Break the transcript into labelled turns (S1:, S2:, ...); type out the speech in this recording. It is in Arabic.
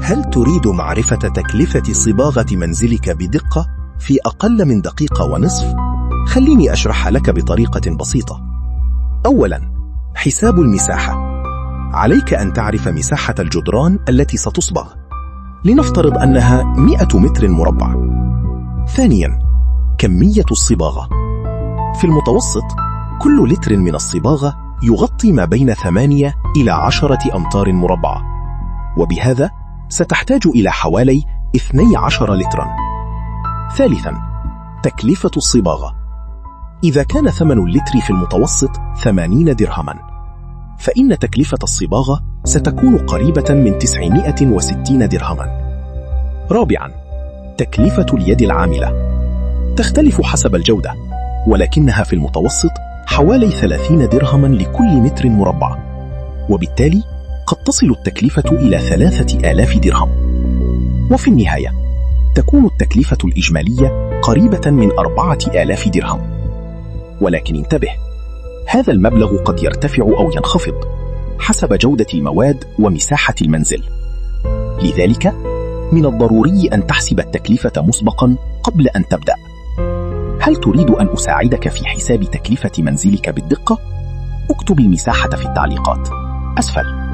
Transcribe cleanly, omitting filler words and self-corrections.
S1: هل تريد معرفة تكلفة صباغة منزلك بدقة في أقل من دقيقة ونصف؟ خليني أشرح لك بطريقة بسيطة. أولاً، حساب المساحة. عليك أن تعرف مساحة الجدران التي ستصبغ، لنفترض أنها 100 متر مربع. ثانياً، كمية الصباغة. في المتوسط، كل لتر من الصباغة يغطي ما بين 8 إلى 10 أمتار مربعة، وبهذا ستحتاج إلى حوالي 12 لتراً. ثالثاً، تكلفة الصباغة. إذا كان ثمن اللتر في المتوسط 80 درهماً، فإن تكلفة الصباغة ستكون قريبة من 960 درهماً. رابعاً، تكلفة اليد العاملة. تختلف حسب الجودة، ولكنها في المتوسط حوالي 30 درهماً لكل متر مربع، وبالتالي قد تصل التكلفة إلى 3000 درهم. وفي النهاية، تكون التكلفة الإجمالية قريبة من 4000 درهم. ولكن انتبه، هذا المبلغ قد يرتفع أو ينخفض حسب جودة المواد ومساحة المنزل. لذلك، من الضروري أن تحسب التكلفة مسبقاً قبل أن تبدأ. هل تريد أن أساعدك في حساب تكلفة منزلك بالدقة؟ اكتب المساحة في التعليقات أسفل.